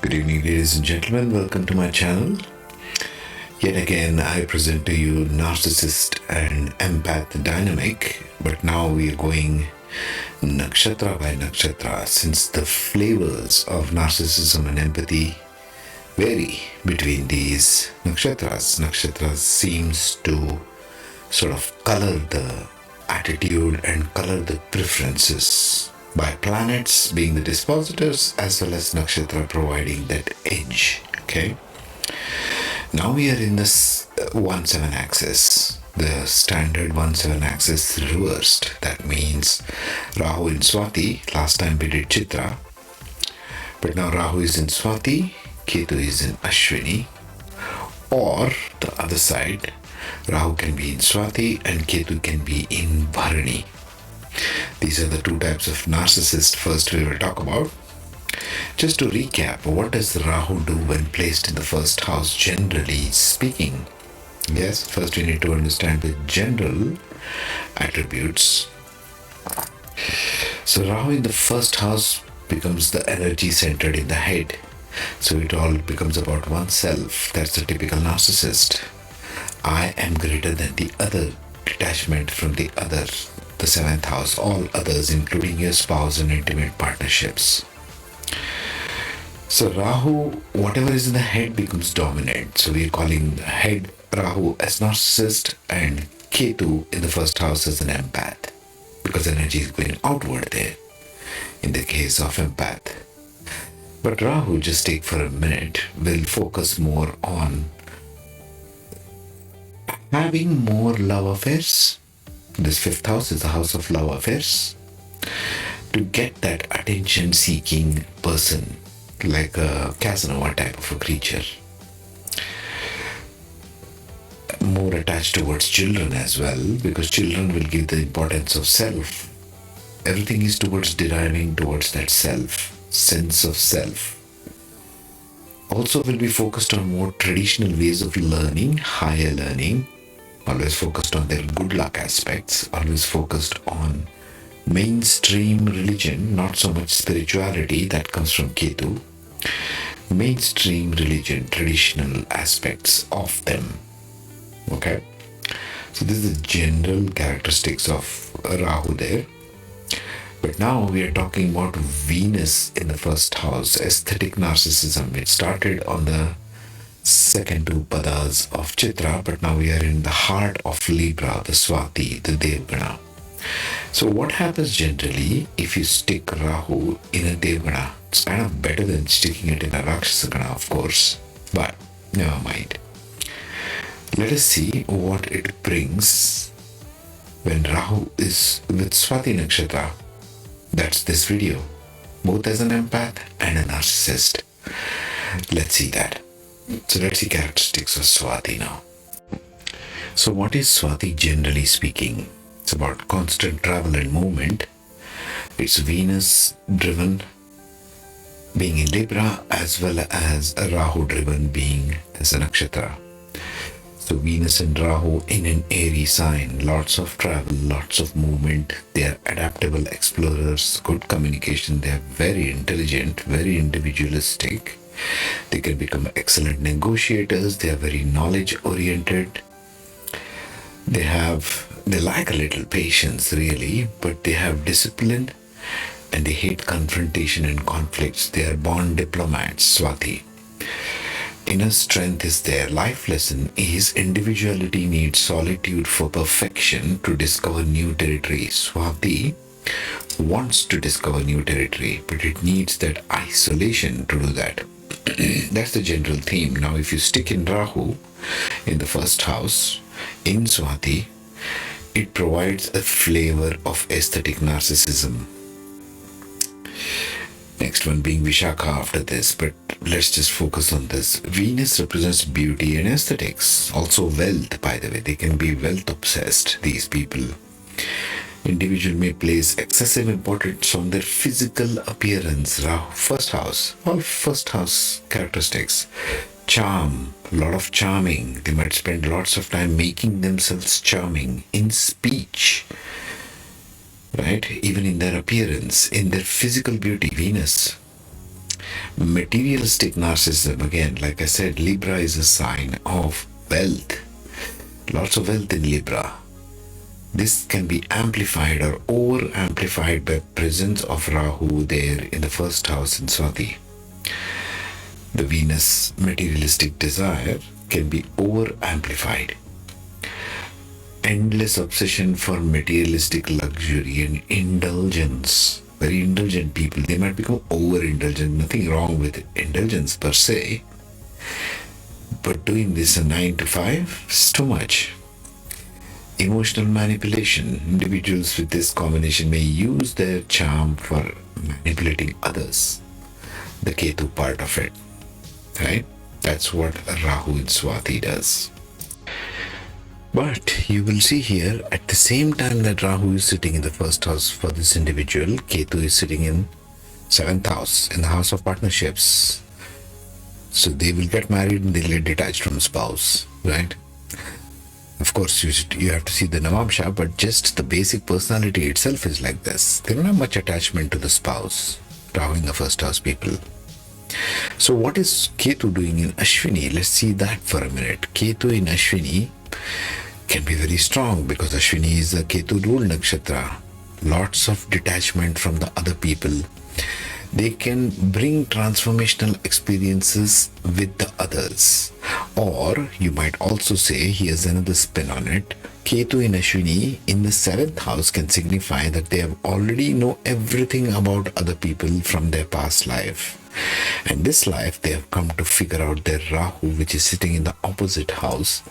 Good evening, ladies and gentlemen. Welcome to my channel. Yet again, I present to you Narcissist and Empath dynamic, but now we are going Nakshatra by Nakshatra, since the flavors of narcissism and empathy vary between these nakshatras. Nakshatras seems to sort of color the attitude and color the preferences by planets being the dispositors as well as nakshatra providing that edge. Okay, now we are in this 1-7 axis, the standard 1-7 axis reversed. That means Rahu in Swati. Last time we did Chitra, but now Rahu is in Swati, Ketu is in Ashwini, or the other side, Rahu can be in Swati and Ketu can be in Bharani. These are the two types of narcissist first we will talk about. Just to recap, what does Rahu do when placed in the first house, generally speaking? Yes, first we need to understand the general attributes. So Rahu in the first house becomes the energy centered in the head. So it all becomes about oneself. That's the typical narcissist. I am greater than the other, detachment from the other, the 7th house, all others, including your spouse and intimate partnerships. So Rahu, whatever is in the head becomes dominant. So we are calling the head Rahu as narcissist and Ketu in the first house as an empath, because energy is going outward there in the case of empath. But Rahu, just take for a minute, will focus more on having more love affairs. This 5th house is the house of love affairs. To get that attention seeking person, like a Casanova type of a creature. More attached towards children as well, because children will give the importance of self. Everything is towards deriving towards that self, sense of self. Also will be focused on more traditional ways of learning, higher learning, always focused on their good luck aspects, always focused on mainstream religion, not so much spirituality, that comes from Ketu. Mainstream religion, traditional aspects of them. Okay, so this is the general characteristics of Rahu there. But now we are talking about Venus in the first house, aesthetic narcissism. It started on the second two padas of Chitra, but now we are in the heart of Libra, the Swati, the Devgana. So what happens generally if you stick Rahu in a Devgana? It's kind of better than sticking it in a Rakshasagana, of course, but never mind. Let us see what it brings when Rahu is with Swati Nakshatra. That's this video, both as an empath and a narcissist. Let's see that. So let's see characteristics of Swati now. So what is Swati generally speaking? It's about constant travel and movement. It's Venus driven, being in Libra, as well as a Rahu driven, being as a nakshatra. So Venus and Rahu in an airy sign, lots of travel, lots of movement. They are adaptable explorers, good communication. They are very intelligent, very individualistic. They can become excellent negotiators. They are very knowledge oriented. They lack a little patience really, but they have discipline and they hate confrontation and conflicts. They are born diplomats, Swati. Inner strength is their life lesson is individuality needs solitude for perfection to discover new territory. Swati wants to discover new territory, but it needs that isolation to do that. That's the general theme. Now, if you stick in Rahu in the first house in Swati, it provides a flavor of aesthetic narcissism. Next one being Vishakha after this, but let's just focus on this. Venus represents beauty and aesthetics. Also wealth, by the way. They can be wealth obsessed, these people. Individual may place excessive importance on their physical appearance. Rahu, first house, all first house characteristics. Charm, a lot of charming. They might spend lots of time making themselves charming in speech, right? Even in their appearance, in their physical beauty, Venus. Materialistic narcissism, again, like I said, Libra is a sign of wealth. Lots of wealth in Libra. This can be amplified or over amplified by presence of Rahu there in the first house in Swati. The Venus materialistic desire can be over amplified. Endless obsession for materialistic luxury and indulgence. Very indulgent people, they might become over indulgent. Nothing wrong with indulgence per se, but doing this a 9 to 5 is too much. Emotional manipulation. Individuals with this combination may use their charm for manipulating others. The Ketu part of it, right? That's what Rahu in Swati does. But you will see here, at the same time that Rahu is sitting in the first house for this individual, Ketu is sitting in 7th house, in the house of partnerships. So they will get married and they'll get detached from spouse, right? Of course, you have to see the Navamsha, but just the basic personality itself is like this. They don't have much attachment to the spouse, Rahu in the first house people. So what is Ketu doing in Ashwini? Let's see that for a minute. Ketu in Ashwini can be very strong because Ashwini is a Ketu ruled nakshatra. Lots of detachment from the other people. They can bring transformational experiences with the others. Or you might also say, here's another spin on it, Ketu in Ashwini in the 7th house can signify that they have already know everything about other people from their past life. And this life they have come to figure out their Rahu, which is sitting in the opposite house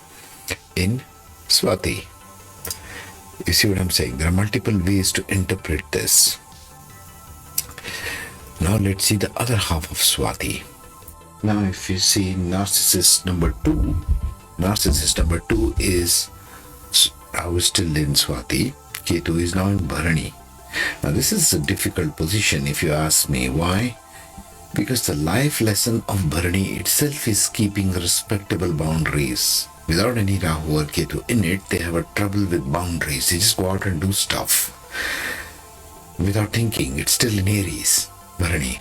in Swati. You see what I'm saying? There are multiple ways to interpret this. Now let's see the other half of Swati. Now if you see narcissist number 2 is Rahu is still in Swati. Ketu is now in Bharani. Now this is a difficult position if you ask me. Why? Because the life lesson of Bharani itself is keeping respectable boundaries. Without any Rahu or Ketu in it, they have a trouble with boundaries. They just go out and do stuff without thinking. It's still in Aries, Bharani.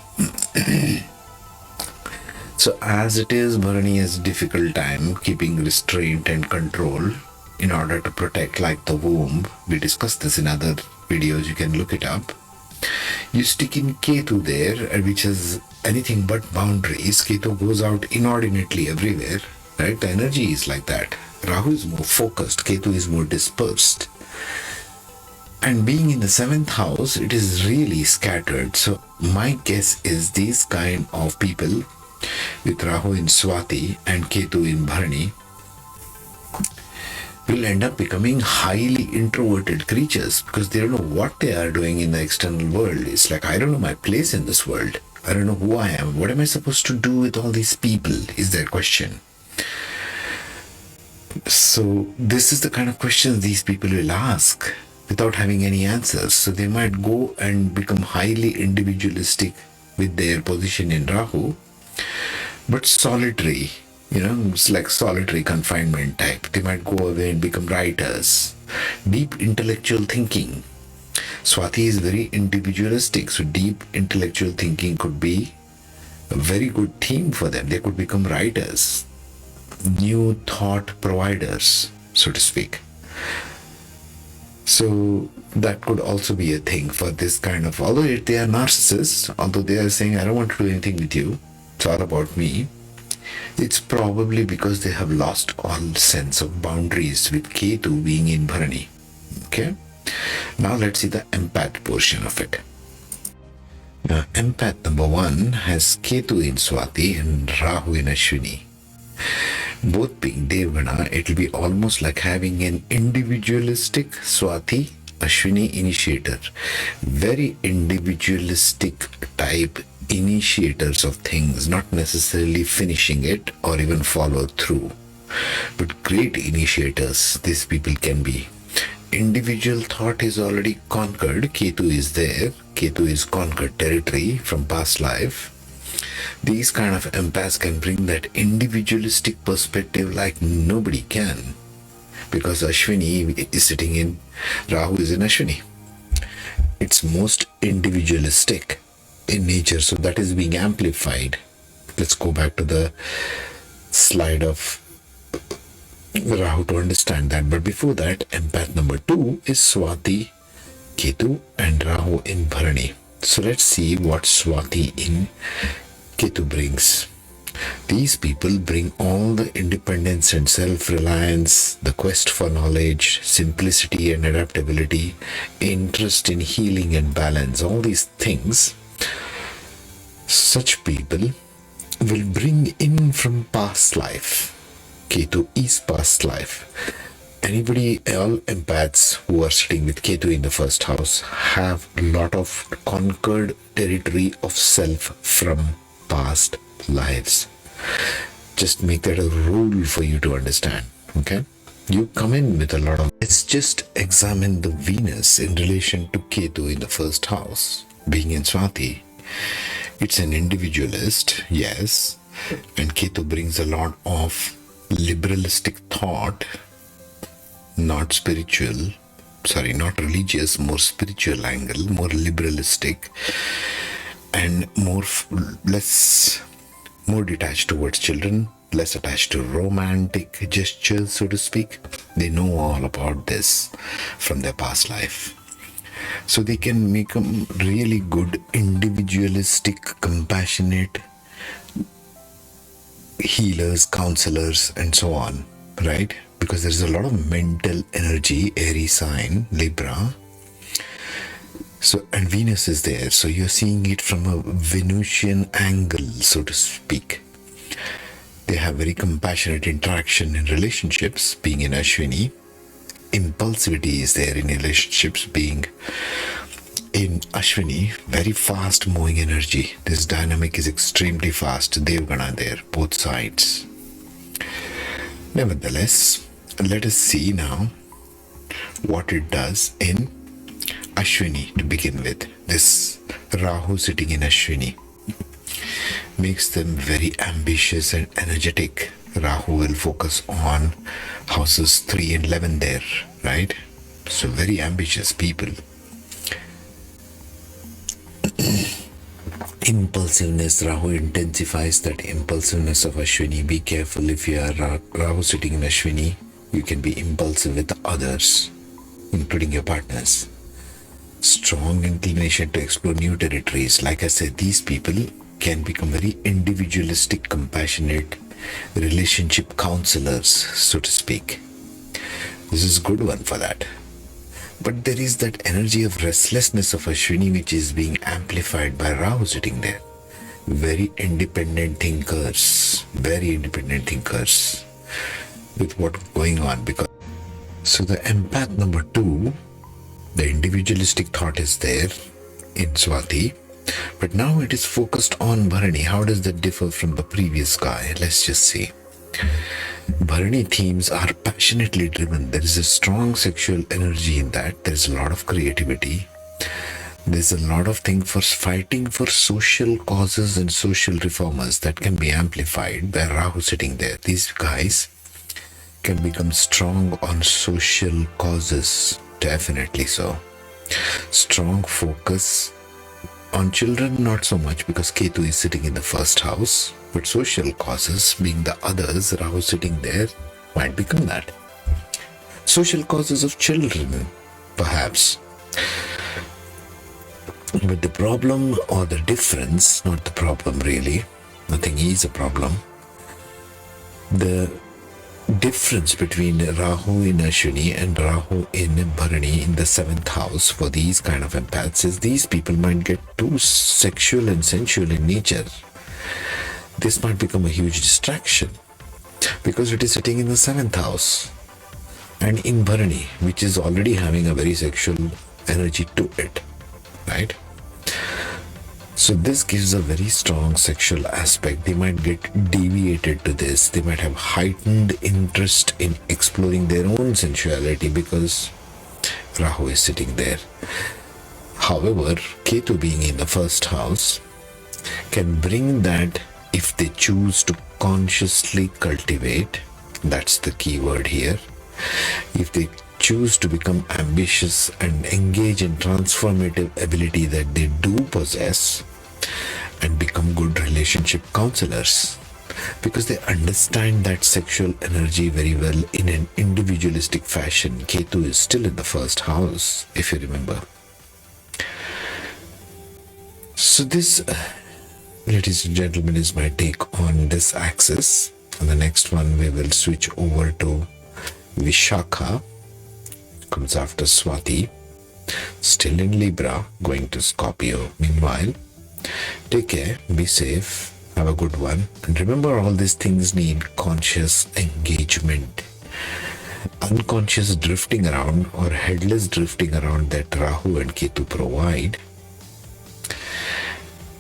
So as it is, Bharani has a difficult time keeping restraint and control in order to protect, like the womb. We discussed this in other videos, you can look it up. You stick in Ketu there, which has anything but boundaries. Ketu goes out inordinately everywhere, right? The energy is like that. Rahu is more focused, Ketu is more dispersed. And being in the 7th house, it is really scattered. So my guess is these kind of people with Rahu in Swati and Ketu in Bharani will end up becoming highly introverted creatures because they don't know what they are doing in the external world. It's like, I don't know my place in this world. I don't know who I am. What am I supposed to do with all these people is their question. So this is the kind of questions these people will ask without having any answers. So they might go and become highly individualistic with their position in Rahu, but solitary. It's like solitary confinement type. They might go away and become writers. Deep intellectual thinking. Swati is very individualistic, so deep intellectual thinking could be a very good theme for them. They could become writers, new thought providers, so to speak. So that could also be a thing for this kind of, although they are narcissists, although they are saying, I don't want to do anything with you, it's all about me. It's probably because they have lost all sense of boundaries with Ketu being in Bharani. Okay? Now let's see the empath portion of it. Now, empath number 1 has Ketu in Swati and Rahu in Ashwini. Both being Devgana, it will be almost like having an individualistic Swati Ashwini initiator. Very individualistic type initiators of things, not necessarily finishing it or even follow through, but great initiators these people can be. Individual thought is already conquered. Ketu is there. Ketu is conquered territory from past life. These kind of empaths can bring that individualistic perspective like nobody can, because Ashwini is sitting in, Rahu is in Ashwini. It's most individualistic. in nature. So that is being amplified. Let's go back to the slide of Rahu to understand that. But before that, empath number 2 is Swati, Ketu, and Rahu in Bharani. So let's see what Swati in Ketu brings. These people bring all the independence and self-reliance, the quest for knowledge, simplicity and adaptability, interest in healing and balance, all these things. Such people will bring in from past life. Ketu is past life. Anybody, all empaths who are sitting with Ketu in the first house have a lot of conquered territory of self from past lives. Just make that a rule for you to understand. Okay? You come in with a lot of. Let's just examine the Venus in relation to Ketu in the first house. Being in Swati, it's an individualist, yes, and Ketu brings a lot of liberalistic thought, not spiritual, not religious, more spiritual angle, more liberalistic, and more detached towards children, less attached to romantic gestures, so to speak. They know all about this from their past life. So they can make them really good, individualistic, compassionate healers, counselors, and so on, right? Because there's a lot of mental energy, airy sign, Libra. So, and Venus is there, so you're seeing it from a Venusian angle, so to speak. They have very compassionate interaction in relationships, being in Ashwini. Impulsivity is there in relationships, being in Ashwini. Very fast moving energy. This dynamic is extremely fast. Devgana there, both sides. Nevertheless, let us see now what it does in Ashwini to begin with. This Rahu sitting in Ashwini makes them very ambitious and energetic. Rahu will focus on houses 3 and 11 there, right? So very ambitious people. Impulsiveness, Rahu intensifies that impulsiveness of Ashwini. Be careful if you are Rahu sitting in Ashwini, you can be impulsive with others, including your partners. Strong inclination to explore new territories. Like I said, these people can become very individualistic, compassionate relationship counselors, so to speak. This is a good one for that. But there is that energy of restlessness of Ashwini which is being amplified by Rahu sitting there. Very independent thinkers with what's going on. Because so the empath number 2, the individualistic thought is there in Swati, but now it is focused on Bharani. How does that differ from the previous guy? Let's just see. Bharani themes are passionately driven. There is a strong sexual energy in that. There is a lot of creativity. There's a lot of thing for fighting for social causes and social reformers that can be amplified by Rahu sitting there. These guys can become strong on social causes, definitely so. Strong focus on children, not so much, because Ketu is sitting in the first house, but social causes, being the others, Rahu sitting there, might become that. Social causes of children, perhaps. But the problem or the difference, not the problem really, nothing is a problem. The difference between Rahu in Ashwini and Rahu in Bharani in the 7th house for these kind of empaths is these people might get too sexual and sensual in nature. This might become a huge distraction because it is sitting in the 7th house and in Bharani, which is already having a very sexual energy to it, right? So this gives a very strong sexual aspect. They might get deviated to this. They might have heightened interest in exploring their own sensuality because Rahu is sitting there. However, Ketu being in the first house can bring that if they choose to consciously cultivate. That's the key word here. If they choose to become ambitious and engage in transformative ability that they do possess, and become good relationship counselors, because they understand that sexual energy very well in an individualistic fashion. Ketu is still in the first house, if you remember. So this, ladies and gentlemen, is my take on this axis. On the next one, we will switch over to Vishakha, comes after Swati, still in Libra, going to Scorpio. Meanwhile, take care, be safe, have a good one. And remember, all these things need conscious engagement. Unconscious drifting around or headless drifting around that Rahu and Ketu provide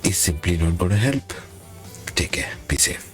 is simply not going to help. Take care, be safe.